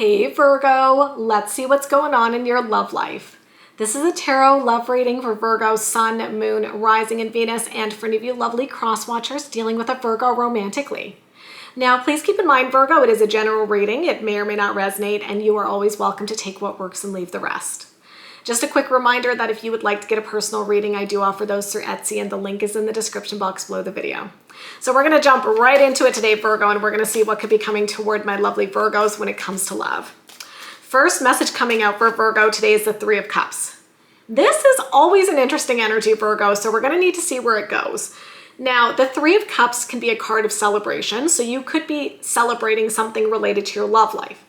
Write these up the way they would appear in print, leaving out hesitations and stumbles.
Hey Virgo, let's see what's going on in your love life. This is a tarot love reading for Virgo, Sun, Moon, Rising, and Venus, and for any of you lovely cross watchers dealing with a Virgo romantically. Now, please keep in mind, Virgo, it is a general reading. It may or may not resonate, and you are always welcome to take what works and leave the rest. Just a quick reminder that if you would like to get a personal reading, I do offer those through Etsy, and the link is in the description box below the video. So we're going to jump right into it today, Virgo, and we're going to see what could be coming toward my lovely Virgos when it comes to love. First message coming out for Virgo today is the Three of Cups. This is always an interesting energy, Virgo, so we're going to need to see where it goes. Now, the Three of Cups can be a card of celebration, so you could be celebrating something related to your love life.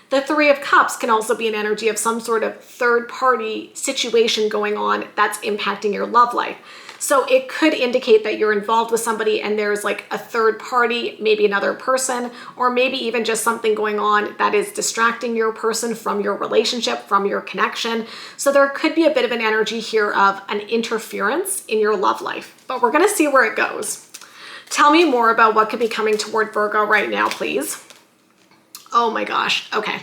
The Three of Cups can also be an energy of some sort of third-party situation going on that's impacting your love life. So it could indicate that you're involved with somebody and there's like a third party, maybe another person, or maybe even just something going on that is distracting your person from your relationship, from your connection. So there could be a bit of an energy here of an interference in your love life, but we're going to see where it goes. Tell me more about what could be coming toward Virgo right now, please. Oh my gosh. Okay.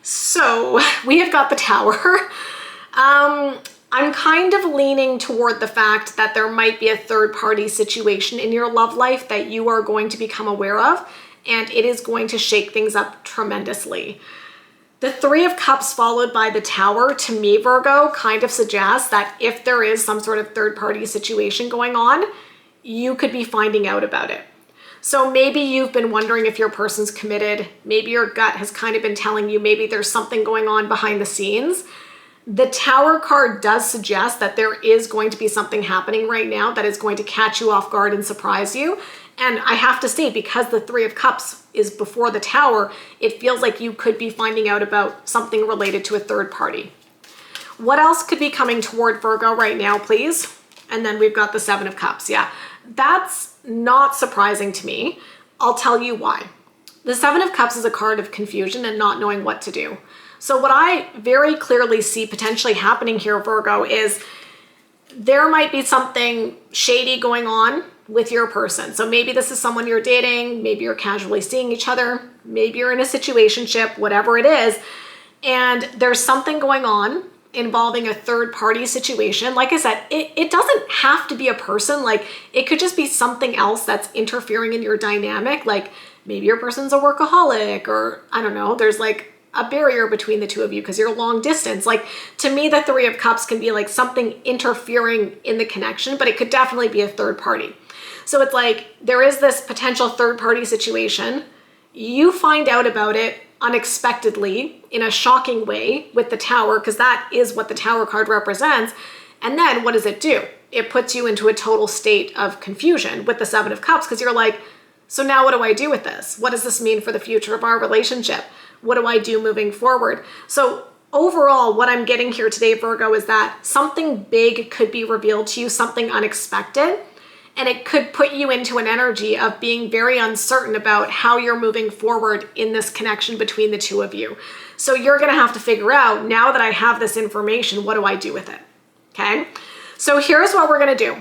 So we have got the Tower. I'm kind of leaning toward the fact that there might be a third-party situation in your love life that you are going to become aware of, and it is going to shake things up tremendously. The Three of Cups followed by the Tower, to me, Virgo, kind of suggests that if there is some sort of third-party situation going on, you could be finding out about it. So maybe you've been wondering if your person's committed. Maybe your gut has kind of been telling you maybe there's something going on behind the scenes. The Tower card does suggest that there is going to be something happening right now that is going to catch you off guard and surprise you. And I have to say, because the Three of Cups is before the Tower, it feels like you could be finding out about something related to a third party. What else could be coming toward Virgo right now, please? And then we've got the Seven of Cups. Yeah, that's not surprising to me. I'll tell you why. The Seven of Cups is a card of confusion and not knowing what to do. So what I very clearly see potentially happening here, Virgo, is there might be something shady going on with your person. So maybe this is someone you're dating, maybe you're casually seeing each other, maybe you're in a situationship, whatever it is, and there's something going on involving a third-party situation. Like I said, it doesn't have to be a person. Like, it could just be something else that's interfering in your dynamic. Like, maybe your person's a workaholic, or I don't know, there's like a barrier between the two of you because you're long distance. Like, to me, the Three of Cups can be like something interfering in the connection, but it could definitely be a third party. So it's like there is this potential third party situation. You find out about it unexpectedly in a shocking way with the Tower, because that is what the Tower card represents. And then what does it do? It puts you into a total state of confusion with the Seven of Cups, because you're like, so now what do I do with this? What does this mean for the future of our relationship? What do I do moving forward? So overall, what I'm getting here today, Virgo, is that something big could be revealed to you, something unexpected, and it could put you into an energy of being very uncertain about how you're moving forward in this connection between the two of you. So you're going to have to figure out, now that I have this information, what do I do with it? Okay? So here's what we're going to do.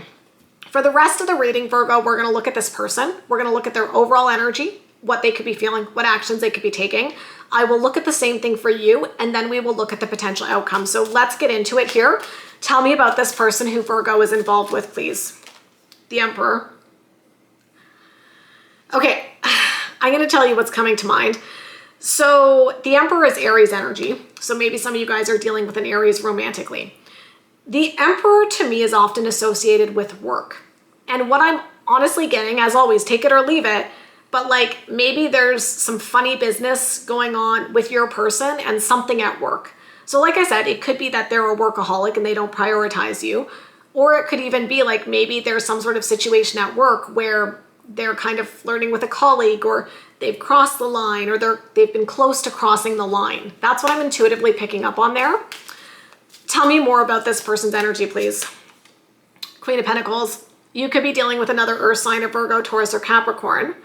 For the rest of the reading, Virgo, we're going to look at this person. We're going to look at their overall energy, what they could be feeling, what actions they could be taking. I will look at the same thing for you, and then we will look at the potential outcome. So let's get into it here. Tell me about this person who Virgo is involved with, please. The Emperor. Okay, I'm going to tell you what's coming to mind. So the Emperor is Aries energy. So maybe some of you guys are dealing with an Aries romantically. The Emperor to me is often associated with work. And what I'm honestly getting, as always, take it or leave it, but like maybe there's some funny business going on with your person and something at work. So like I said, it could be that they're a workaholic and they don't prioritize you. Or it could even be like maybe there's some sort of situation at work where they're kind of flirting with a colleague, or they've crossed the line, or they've been close to crossing the line. That's what I'm intuitively picking up on there. Tell me more about this person's energy, please. Queen of Pentacles. You could be dealing with another earth sign of Virgo, Taurus, or Capricorn.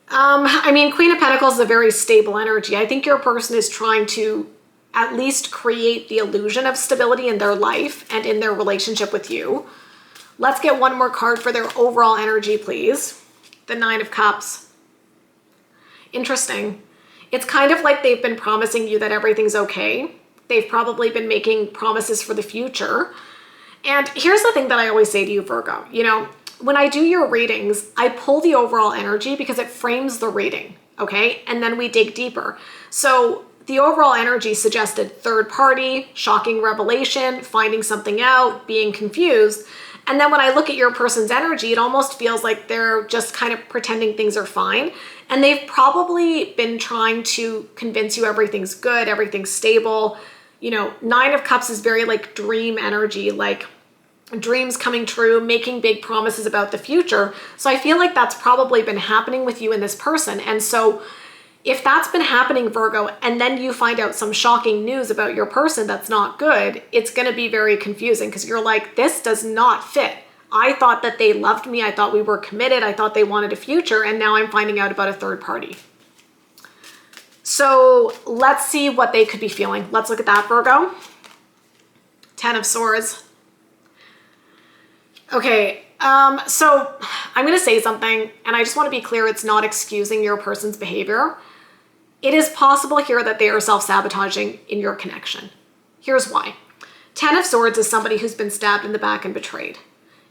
I mean, Queen of Pentacles is a very stable energy. I think your person is trying to at least create the illusion of stability in their life and in their relationship with you. Let's get one more card for their overall energy, please. The Nine of Cups. Interesting. It's kind of like they've been promising you that everything's okay. They've probably been making promises for the future. And here's the thing that I always say to you, Virgo, you know, when I do your readings, I pull the overall energy because it frames the reading, okay? And then we dig deeper. So the overall energy suggested third party, shocking revelation, finding something out, being confused. And then when I look at your person's energy, it almost feels like they're just kind of pretending things are fine. And they've probably been trying to convince you everything's good, everything's stable. You know, Nine of Cups is very like dream energy, like dreams coming true, making big promises about the future. So I feel like that's probably been happening with you and this person. And so if that's been happening, Virgo, and then you find out some shocking news about your person that's not good, it's going to be very confusing because you're like, this does not fit. I thought that they loved me. I thought we were committed. I thought they wanted a future. And now I'm finding out about a third party. So let's see what they could be feeling. Let's look at that, Virgo. 10 of Swords. Okay, so I'm going to say something, and I just want to be clear, it's not excusing your person's behavior. It is possible here that they are self-sabotaging in your connection. Here's why. 10 of Swords is somebody who's been stabbed in the back and betrayed.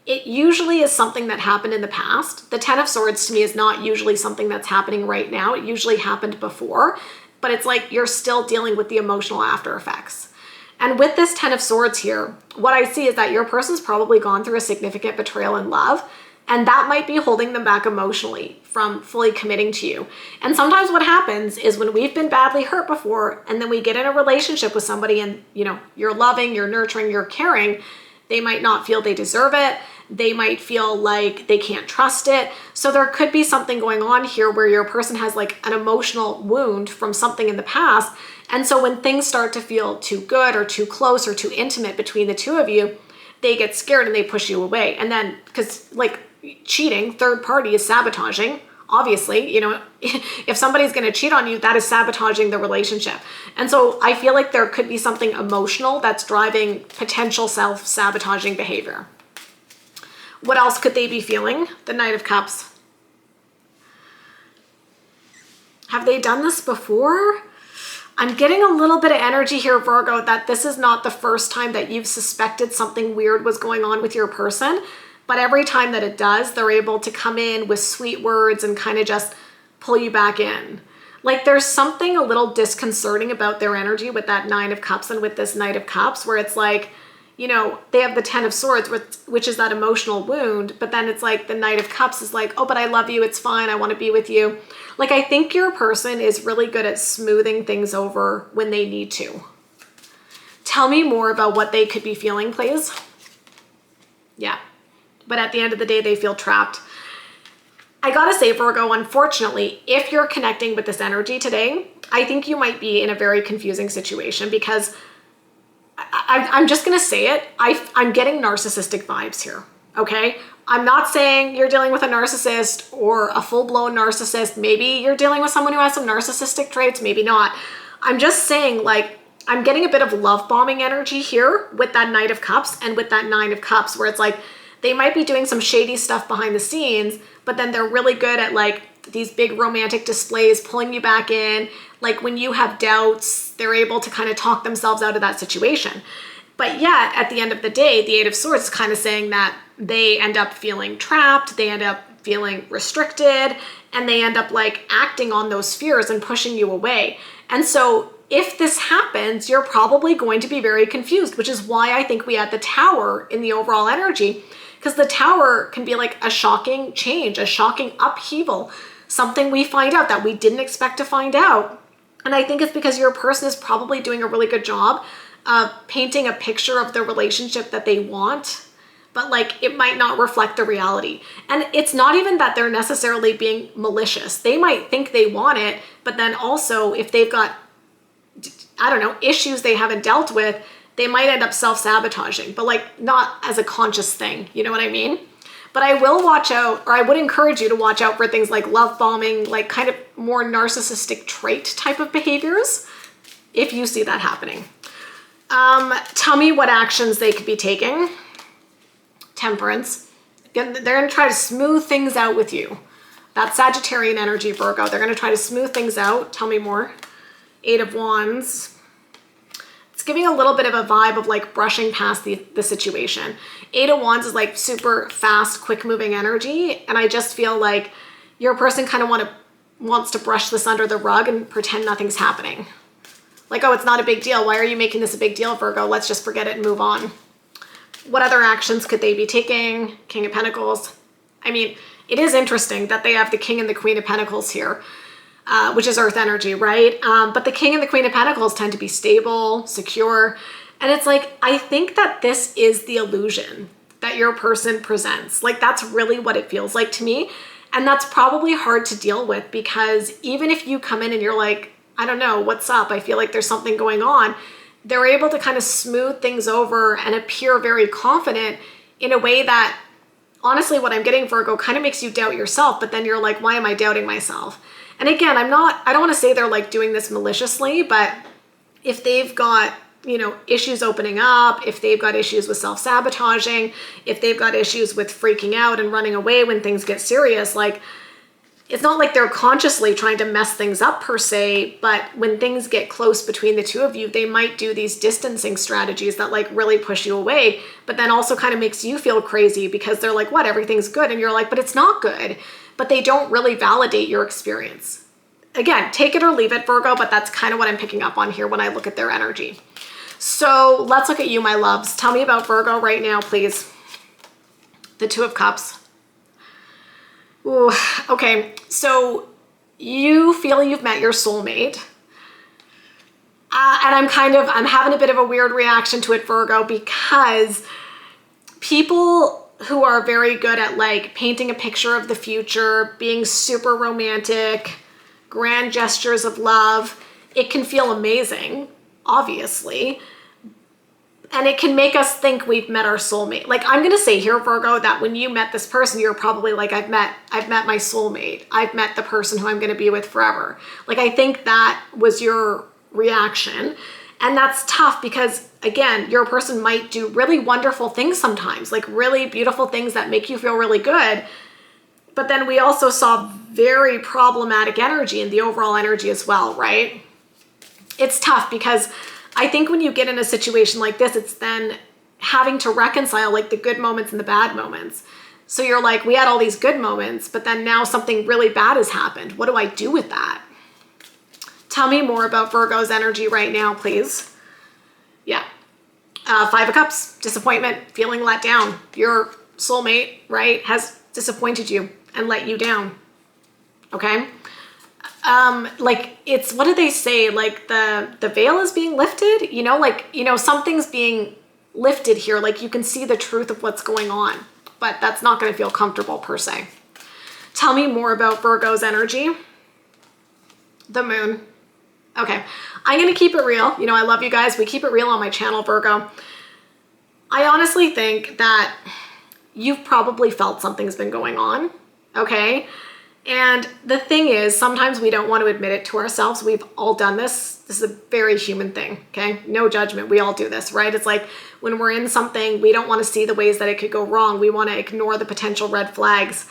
It usually is something that happened in the past. The 10 of Swords to me is not usually something that's happening right now. It usually happened before, but it's like you're still dealing with the emotional after effects. And with this 10 of Swords here, what I see is that your person's probably gone through a significant betrayal in love, and that might be holding them back emotionally from fully committing to you. And sometimes what happens is when we've been badly hurt before, and then we get in a relationship with somebody and, you know, you're loving, you're nurturing, you're caring, they might not feel they deserve it. They might feel like they can't trust it. So there could be something going on here where your person has like an emotional wound from something in the past. And so when things start to feel too good or too close or too intimate between the two of you, they get scared and they push you away. And then, because like cheating, third party is sabotaging. Obviously, you know, if somebody's going to cheat on you, that is sabotaging the relationship. And so I feel like there could be something emotional that's driving potential self-sabotaging behavior. What else could they be feeling? The Knight of Cups. Have they done this before? I'm getting a little bit of energy here, Virgo, that this is not the first time that you've suspected something weird was going on with your person. But every time that it does, they're able to come in with sweet words and kind of just pull you back in. Like there's something a little disconcerting about their energy with that Nine of Cups and with this Knight of Cups, where it's like, you know, they have the 10 of Swords, which is that emotional wound. But then it's like the Knight of Cups is like, oh, but I love you. It's fine. I want to be with you. Like, I think your person is really good at smoothing things over when they need to. Tell me more about what they could be feeling, please. Yeah. But at the end of the day, they feel trapped. I gotta say, Virgo, unfortunately, if you're connecting with this energy today, I think you might be in a very confusing situation because I'm just gonna say it. I'm getting narcissistic vibes here, okay? I'm not saying you're dealing with a narcissist or a full-blown narcissist. Maybe you're dealing with someone who has some narcissistic traits, maybe not. I'm just saying, like, I'm getting a bit of love bombing energy here with that Knight of Cups and with that Nine of Cups, where it's like, they might be doing some shady stuff behind the scenes, but then they're really good at like these big romantic displays, pulling you back in. Like when you have doubts, they're able to kind of talk themselves out of that situation. But yet at the end of the day, the Eight of Swords is kind of saying that they end up feeling trapped, they end up feeling restricted, and they end up like acting on those fears and pushing you away. And so if this happens, you're probably going to be very confused, which is why I think we had the Tower in the overall energy. Because the Tower can be like a shocking change, a shocking upheaval, something we find out that we didn't expect to find out. And I think it's because your person is probably doing a really good job of painting a picture of the relationship that they want, but like it might not reflect the reality. And it's not even that they're necessarily being malicious. They might think they want it, but then also if they've got, I don't know, issues they haven't dealt with, they might end up self-sabotaging, but like not as a conscious thing. You know what I mean? But I will watch out, or I would encourage you to watch out for things like love bombing, like kind of more narcissistic trait type of behaviors, if you see that happening. Tell me what actions they could be taking. Temperance. Again, they're going to try to smooth things out with you. That's Sagittarian energy, Virgo. They're going to try to smooth things out. Tell me more. 8 of Wands. It's giving a little bit of a vibe of like brushing past the situation. 8 of Wands is like super fast, quick moving energy. And I just feel like your person kind of wants to brush this under the rug and pretend nothing's happening. Like, oh, it's not a big deal. Why are you making this a big deal, Virgo? Let's just forget it and move on. What other actions could they be taking? King of Pentacles. I mean, it is interesting that they have the King and the Queen of Pentacles here, which is earth energy, right? But the King and the Queen of Pentacles tend to be stable, secure. And it's like, I think that this is the illusion that your person presents. Like, that's really what it feels like to me. And that's probably hard to deal with, because even if you come in and you're like, I don't know, what's up? I feel like there's something going on. They're able to kind of smooth things over and appear very confident in a way that, honestly, what I'm getting, Virgo, kind of makes you doubt yourself. But then you're like, why am I doubting myself? And again, I don't want to say they're like doing this maliciously, but if they've got, you know, issues opening up, if they've got issues with self-sabotaging, if they've got issues with freaking out and running away when things get serious, like, it's not like they're consciously trying to mess things up per se, but when things get close between the two of you, they might do these distancing strategies that like really push you away, but then also kind of makes you feel crazy because they're like, what, everything's good. And you're like, but it's not good. But they don't really validate your experience. Again, take it or leave it, Virgo, but that's kind of what I'm picking up on here when I look at their energy. So let's look at you, my loves. Tell me about Virgo right now, please. The Two of Cups. Ooh, okay, so you feel you've met your soulmate. And I'm having a bit of a weird reaction to it, Virgo, because people who are very good at like painting a picture of the future, being super romantic, grand gestures of love, it can feel amazing, obviously. And it can make us think we've met our soulmate. Like, I'm gonna say here, Virgo, that when you met this person, you're probably like, I've met my soulmate. I've met the person who I'm gonna be with forever. Like, I think that was your reaction. And that's tough because, again, your person might do really wonderful things sometimes, like really beautiful things that make you feel really good. But then we also saw very problematic energy in the overall energy as well, right? It's tough because I think when you get in a situation like this, it's then having to reconcile like the good moments and the bad moments. So you're like, we had all these good moments, but then now something really bad has happened. What do I do with that? Tell me more about Virgo's energy right now, please. Yeah. 5 of Cups, disappointment, feeling let down. Your soulmate, right, has disappointed you and let you down. Okay. Like, it's, what do they say? Like the veil is being lifted, you know, like, you know, something's being lifted here. Like, you can see the truth of what's going on, but that's not going to feel comfortable per se. Tell me more about Virgo's energy. The Moon. Okay. I'm going to keep it real. You know, I love you guys. We keep it real on my channel, Virgo. I honestly think that you've probably felt something's been going on. Okay. And the thing is, sometimes we don't want to admit it to ourselves. We've all done this. This is a very human thing, okay? No judgment. We all do this, right? It's like when we're in something, we don't want to see the ways that it could go wrong. We want to ignore the potential red flags.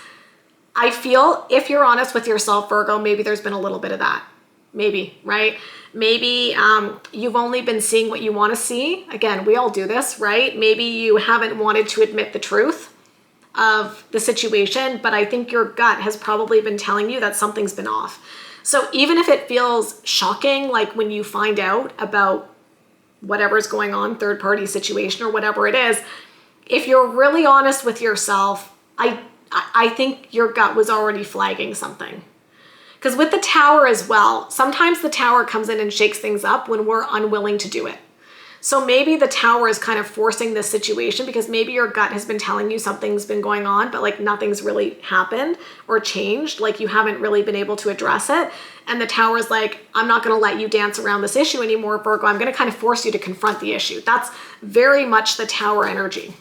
I feel if you're honest with yourself, Virgo, maybe there's been a little bit of that. Maybe, right? Maybe you've only been seeing what you want to see. Again, we all do this, right? Maybe you haven't wanted to admit the truth of the situation, but I think your gut has probably been telling you that something's been off. So even if it feels shocking, like when you find out about whatever's going on, third party situation or whatever it is, if you're really honest with yourself, I think your gut was already flagging something. Because with the Tower as well, sometimes the Tower comes in and shakes things up when we're unwilling to do it. So maybe the Tower is kind of forcing this situation because maybe your gut has been telling you something's been going on, but like nothing's really happened or changed. Like you haven't really been able to address it. And the Tower is like, I'm not going to let you dance around this issue anymore, Virgo. I'm going to kind of force you to confront the issue. That's very much the Tower energy.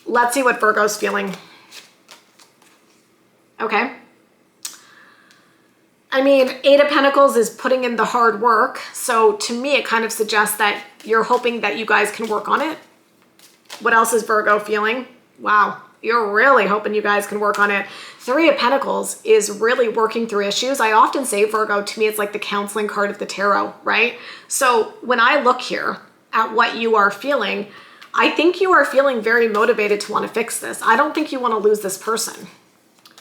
Let's see what Virgo's feeling. Okay. I mean, 8 of Pentacles is putting in the hard work. So to me, it kind of suggests that you're hoping that you guys can work on it. What else is Virgo feeling? Wow. You're really hoping you guys can work on it. Three of Pentacles is really working through issues. I often say, Virgo, to me, it's like the counseling card of the tarot, right? So when I look here at what you are feeling, I think you are feeling very motivated to want to fix this. I don't think you want to lose this person.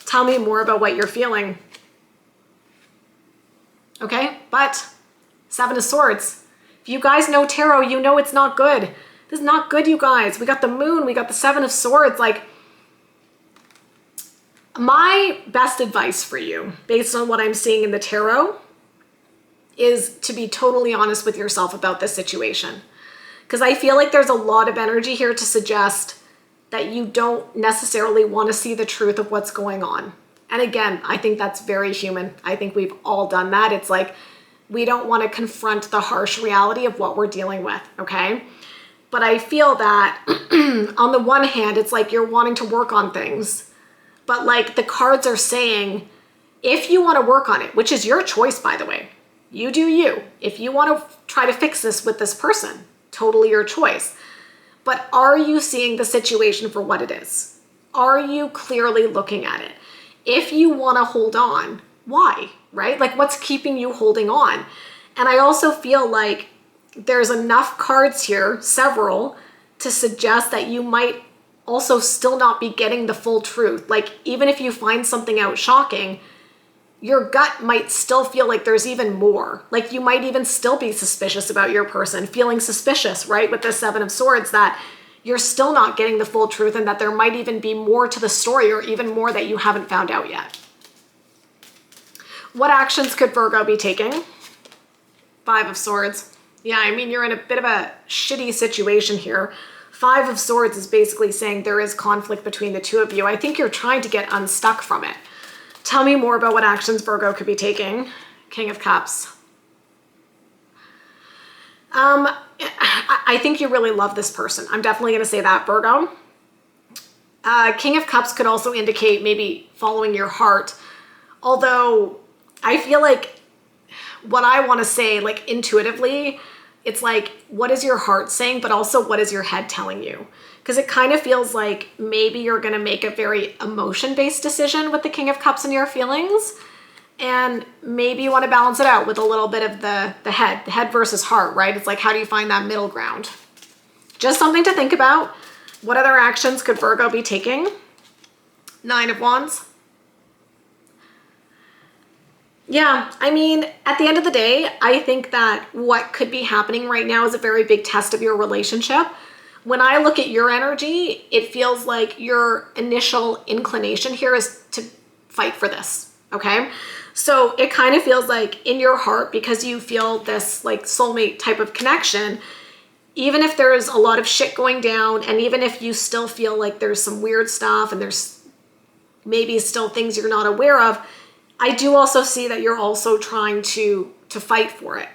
Tell me more about what you're feeling. Okay, but Seven of Swords. If you guys know tarot, you know it's not good. This is not good, you guys. We got the Moon, we got the Seven of Swords. Like, my best advice for you, based on what I'm seeing in the tarot, is to be totally honest with yourself about this situation. Because I feel like there's a lot of energy here to suggest that you don't necessarily want to see the truth of what's going on. And again, I think that's very human. I think we've all done that. It's like, we don't want to confront the harsh reality of what we're dealing with, okay? But I feel that on the one hand, it's like you're wanting to work on things, but like the cards are saying, if you want to work on it, which is your choice, by the way, you do you. If you want to try to fix this with this person, totally your choice. But are you seeing the situation for what it is? Are you clearly looking at it? If you want to hold on, why, right? Like, what's keeping you holding on? And I also feel like there's enough cards here, several, to suggest that you might also still not be getting the full truth. Like, even if you find something out shocking, your gut might still feel like there's even more. Like, you might even still be suspicious about your person, feeling suspicious, right? With the Seven of Swords, that you're still not getting the full truth and that there might even be more to the story, or even more that you haven't found out yet. What actions could Virgo be taking? Five of Swords. Yeah, I mean, you're in a bit of a shitty situation here. Five of Swords is basically saying there is conflict between the two of you. I think you're trying to get unstuck from it. Tell me more about what actions Virgo could be taking. King of Cups. I think you really love this person. I'm definitely going to say that, Virgo. King of Cups could also indicate maybe following your heart. Although I feel like what I want to say, like intuitively, it's like, what is your heart saying? But also, what is your head telling you? Because it kind of feels like maybe you're going to make a very emotion-based decision with the King of Cups and your feelings. And maybe you want to balance it out with a little bit of the head versus heart, right? It's like, how do you find that middle ground? Just something to think about. What other actions could Virgo be taking? Nine of Wands. Yeah, I mean, at the end of the day, I think that what could be happening right now is a very big test of your relationship. When I look at your energy, it feels like your initial inclination here is to fight for this, okay? So it kind of feels like in your heart, because you feel this like soulmate type of connection, even if there's a lot of shit going down, and even if you still feel like there's some weird stuff and there's maybe still things you're not aware of, I do also see that you're also trying to fight for it.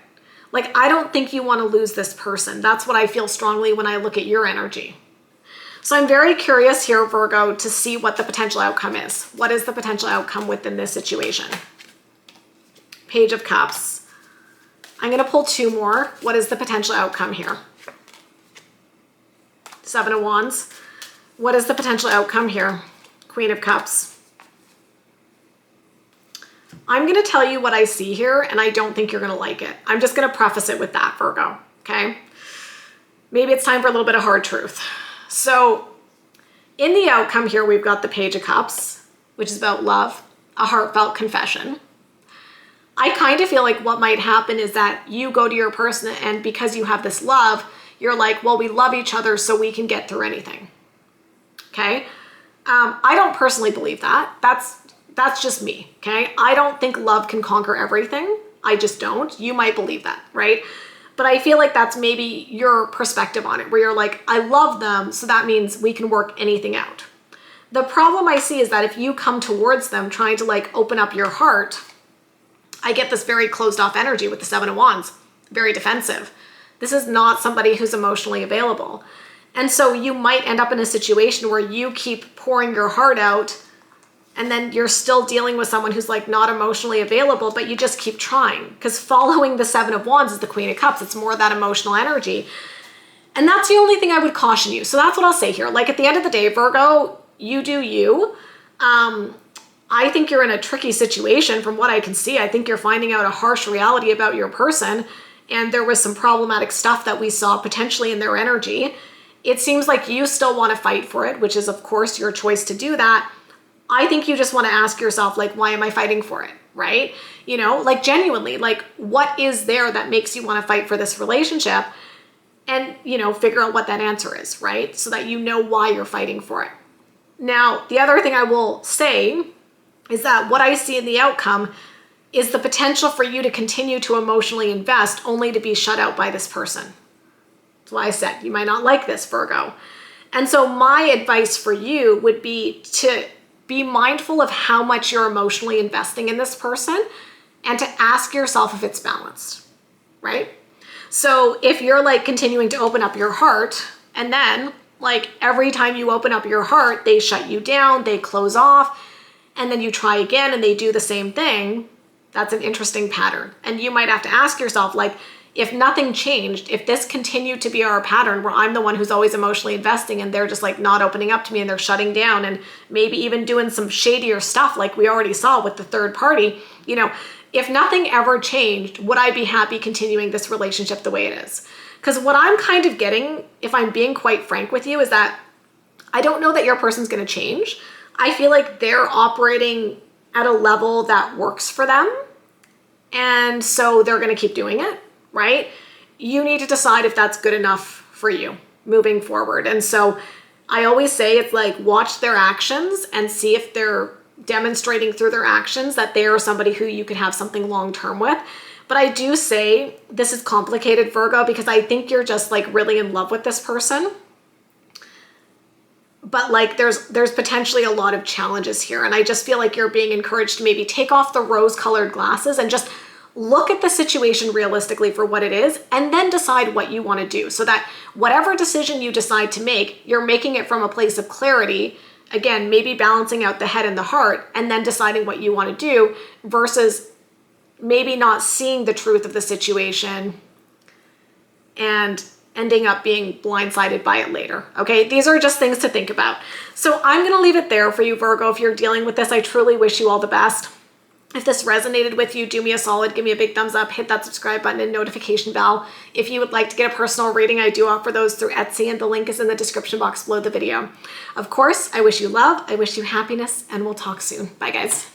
Like, I don't think you want to lose this person. That's what I feel strongly when I look at your energy. So I'm very curious here, Virgo, to see what the potential outcome is. What is the potential outcome within this situation? Page of Cups. I'm going to pull two more. What is the potential outcome here? Seven of Wands. What is the potential outcome here? Queen of Cups. I'm going to tell you what I see here, and I don't think you're going to like it. I'm just going to preface it with that, Virgo, okay? Maybe it's time for a little bit of hard truth. So in the outcome here, we've got the Page of Cups, which is about love, a heartfelt confession. I kind of feel like what might happen is that you go to your person, and because you have this love, you're like, well, we love each other so we can get through anything, okay? I don't personally believe that. That's just me, okay? I don't think love can conquer everything. I just don't. You might believe that, right? But I feel like that's maybe your perspective on it, where you're like, I love them, so that means we can work anything out. The problem I see is that if you come towards them trying to like open up your heart, I get this very closed off energy with the Seven of Wands, very defensive. This is not somebody who's emotionally available. And so you might end up in a situation where you keep pouring your heart out, and then you're still dealing with someone who's like not emotionally available, but you just keep trying. Because following the Seven of Wands is the Queen of Cups. It's more that emotional energy. And that's the only thing I would caution you. So that's what I'll say here. Like, at the end of the day, Virgo, you do you. I think you're in a tricky situation from what I can see. I think you're finding out a harsh reality about your person, and there was some problematic stuff that we saw potentially in their energy. It seems like you still want to fight for it, which is of course your choice to do that. I think you just want to ask yourself, like, why am I fighting for it? Right? You know, like genuinely, like what is there that makes you want to fight for this relationship? And, you know, figure out what that answer is, right? So that you know why you're fighting for it. Now, the other thing I will say is that what I see in the outcome is the potential for you to continue to emotionally invest only to be shut out by this person. That's why I said you might not like this, Virgo. And so my advice for you would be to be mindful of how much you're emotionally investing in this person and to ask yourself if it's balanced, right? So if you're like continuing to open up your heart and then like every time you open up your heart, they shut you down, they close off, and then you try again and they do the same thing, that's an interesting pattern. And you might have to ask yourself, like, if nothing changed, if this continued to be our pattern where I'm the one who's always emotionally investing and they're just like not opening up to me and they're shutting down and maybe even doing some shadier stuff like we already saw with the third party, you know, if nothing ever changed, would I be happy continuing this relationship the way it is? Because what I'm kind of getting, if I'm being quite frank with you, is that I don't know that your person's going to change. I feel like they're operating at a level that works for them. And so they're going to keep doing it, right? You need to decide if that's good enough for you moving forward. And so I always say it's like watch their actions and see if they're demonstrating through their actions that they are somebody who you could have something long-term with. But I do say this is complicated, Virgo, because I think you're just like really in love with this person. But like there's potentially a lot of challenges here. And I just feel like you're being encouraged to maybe take off the rose-colored glasses and just look at the situation realistically for what it is, and then decide what you want to do so that whatever decision you decide to make, you're making it from a place of clarity. Again, maybe balancing out the head and the heart and then deciding what you want to do versus maybe not seeing the truth of the situation and ending up being blindsided by it later. Okay, these are just things to think about. So I'm going to leave it there for you, Virgo. If you're dealing with this, I truly wish you all the best. If this resonated with you, do me a solid, give me a big thumbs up, hit that subscribe button and notification bell. If you would like to get a personal reading, I do offer those through Etsy, and the link is in the description box below the video. Of course, I wish you love, I wish you happiness, and we'll talk soon. Bye, guys.